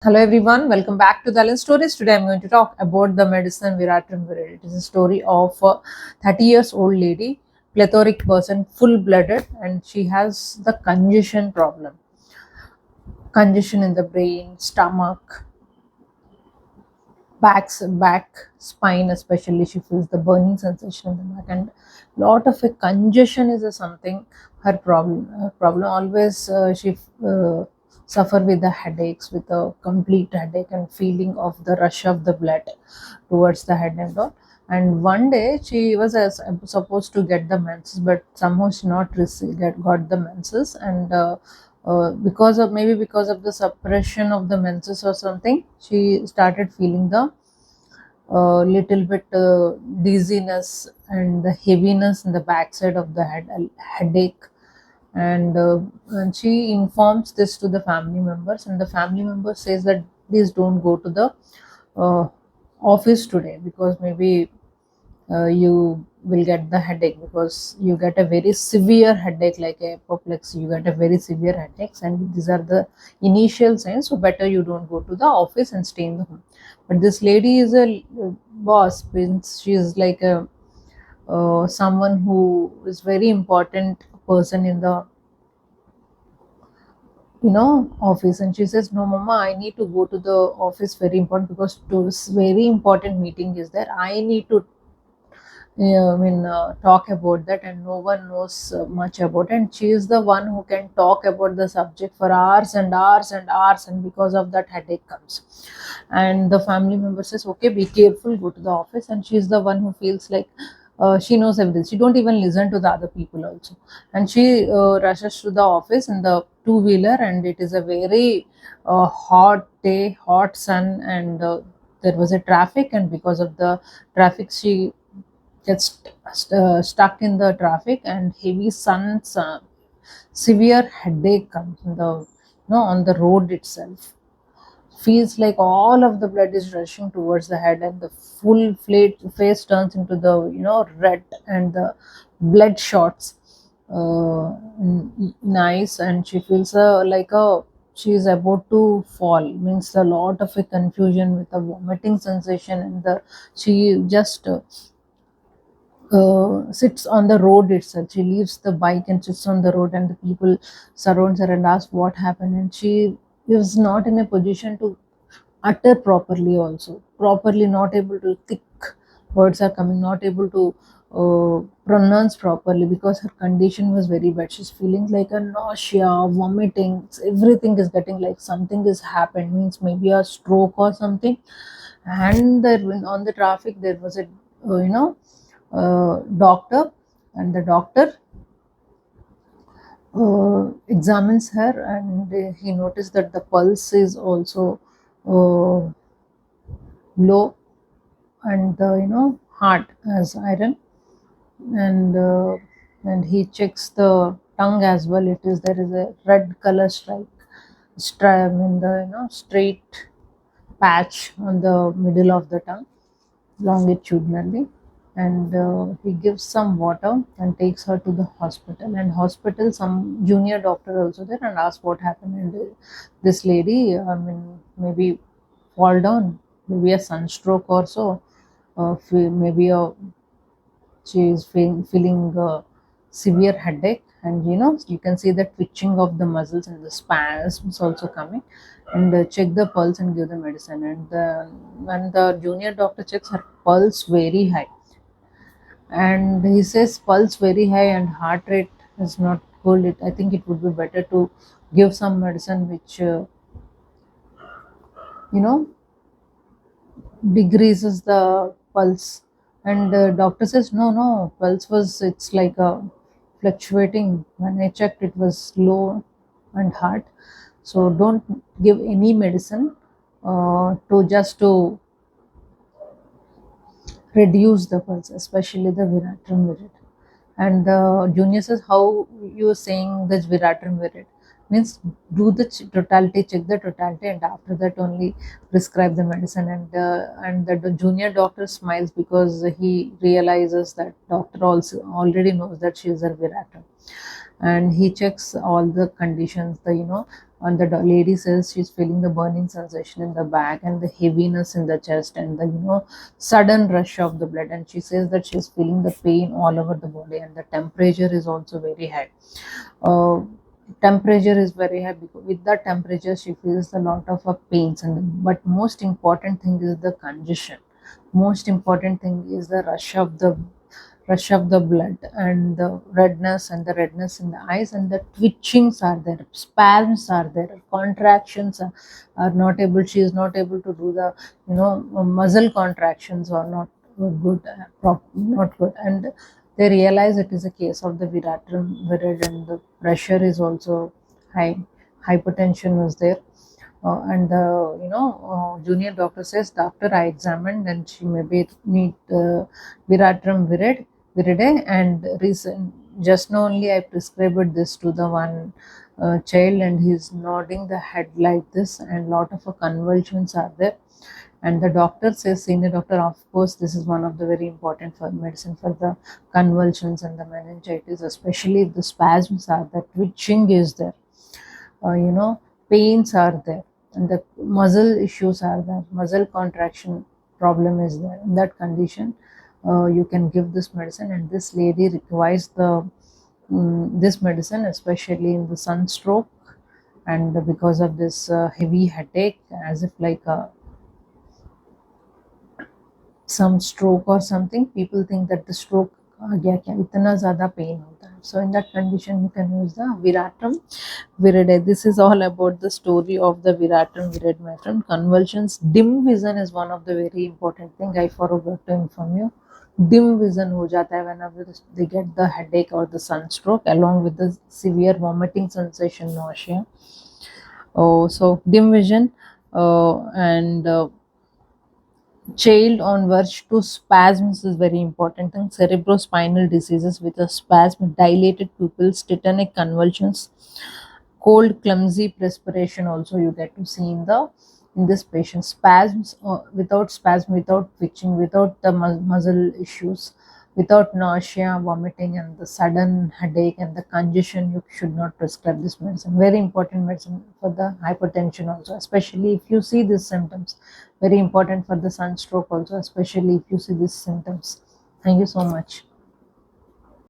Hello everyone, welcome back to the Alan Stories. Today I'm going to talk about the medicine Veratrum viride. It is a story of a 30 years old lady, plethoric person, full-blooded, and she has the congestion problem. Congestion in the brain, stomach, back, spine especially. She feels the burning sensation in the back, and lot of a congestion is a something her problem. Her problem always she suffer with the headaches, with a complete headache and feeling of the rush of the blood towards the head and all. And one day she was supposed to get the menses, but somehow she not got the menses, and because of the suppression of the menses or something, she started feeling the little bit dizziness and the heaviness in the backside of the head, headache. And she informs this to the family members, and the family member says that please don't go to the uh, office today, because maybe you will get the headache, because you get a very severe headache like apoplexy. You get a very severe headaches, and these are the initial signs, so better you don't go to the office and stay in the home. But this lady is a boss, means she is like a someone who is very important person in the office. And she says, no mama, I need to go to the office, very important, because this very important meeting is there. I need to talk about that, and no one knows much about it. And she is the one who can talk about the subject for hours and hours and hours, and because of that, headache comes. And the family member says, okay, be careful, go to the office. And she is the one who feels like she knows everything. She don't even listen to the other people also. And she rushes to the office in the two-wheeler, and it is a very hot day, hot sun, and there was a traffic, and because of the traffic, she gets stuck in the traffic, and heavy sun, severe headache comes in the on the road itself. Feels like all of the blood is rushing towards the head, and the full face turns into the red, and the blood shots in eyes, and she feels like a she is about to fall, means a lot of a confusion with a vomiting sensation. And the she just sits on the road itself. She leaves the bike and sits on the road, and the people surrounds her and ask what happened. And she is not in a position to utter properly, also properly not able to thick words are coming, not able to pronounce properly, because her condition was very bad. She's feeling like a nausea, vomiting, everything is getting like something has happened, means maybe a stroke or something. And there on the traffic there was a doctor, and the doctor examines her, and he noticed that the pulse is also uh, low, and the heart as iron. And uh, and he checks the tongue as well. It is there is a red color stripe in the straight patch on the middle of the tongue, longitudinally. And he gives some water and takes her to the hospital. And hospital, some junior doctor also there, and asks what happened. And this lady, maybe fall down, maybe a sunstroke or so, maybe a she is feeling severe headache. And you can see the twitching of the muscles, and the spasms also coming. And check the pulse and give the medicine. And when the junior doctor checks her pulse very high, and he says pulse very high and heart rate is not good, I think it would be better to give some medicine which you know decreases the pulse. And the doctor says, no, pulse was, it's like fluctuating. When I checked, it was low and hard, so don't give any medicine to just to reduce the pulse, especially the Veratrum viride. And the junior says, how you are saying this Veratrum viride? Means do the totality, check the totality, and after that only prescribe the medicine. And the junior doctor smiles, because he realizes that doctor also already knows that she is a Veratrum. And he checks all the conditions, the And the lady says she's feeling the burning sensation in the back and the heaviness in the chest and the sudden rush of the blood. And she says that she's feeling the pain all over the body, and the temperature is also very high. uh, Temperature is very high, because with that temperature she feels a lot of pains. And but most important thing is the congestion. Most important thing is the rush of the blood, and the redness in the eyes, and the twitchings are there, spasms are there, contractions are not able, she is not able to do the muscle contractions, are not good, not good. And they realize it is a case of the Veratrum viride, and the pressure is also high. Hypertension was there. And the junior doctor says, doctor, I examined and she maybe need Veratrum viride, and recent just now only I prescribed this to the one child, and he's nodding the head like this, and lot of convulsions are there. And the doctor says, senior doctor, of course this is one of the very important for medicine for the convulsions and the meningitis, especially if the spasms are there, twitching is there, pains are there, and the muscle issues are there, muscle contraction problem is there. In that condition, you can give this medicine, and this lady requires this medicine, especially in the sunstroke, and because of this heavy headache, as if like a some stroke or something. People think that the stroke आ गया क्या, इतना ज़्यादा pen होता है. So in that condition you can use the Veratrum viride. This is all about the story of the Veratrum viride, my friend. Convulsions, dim vision is one of the very important thing. I forgot to inform you. Dim vision हो जाता है whenever they get the headache or the sunstroke, along with the severe vomiting sensation, nausea. Oh, so dim vision, and child on verge to spasms is very important thing. Cerebrospinal diseases with a spasm, dilated pupils, tetanic convulsions, cold, clumsy perspiration also you get to see in this patient. Spasms, without spasm, without twitching, without the muscle issues, without nausea, vomiting, and the sudden headache and the congestion, you should not prescribe this medicine. Very important medicine for the hypertension also, especially if you see these symptoms. Very important for the sunstroke also, especially if you see these symptoms. Thank you so much.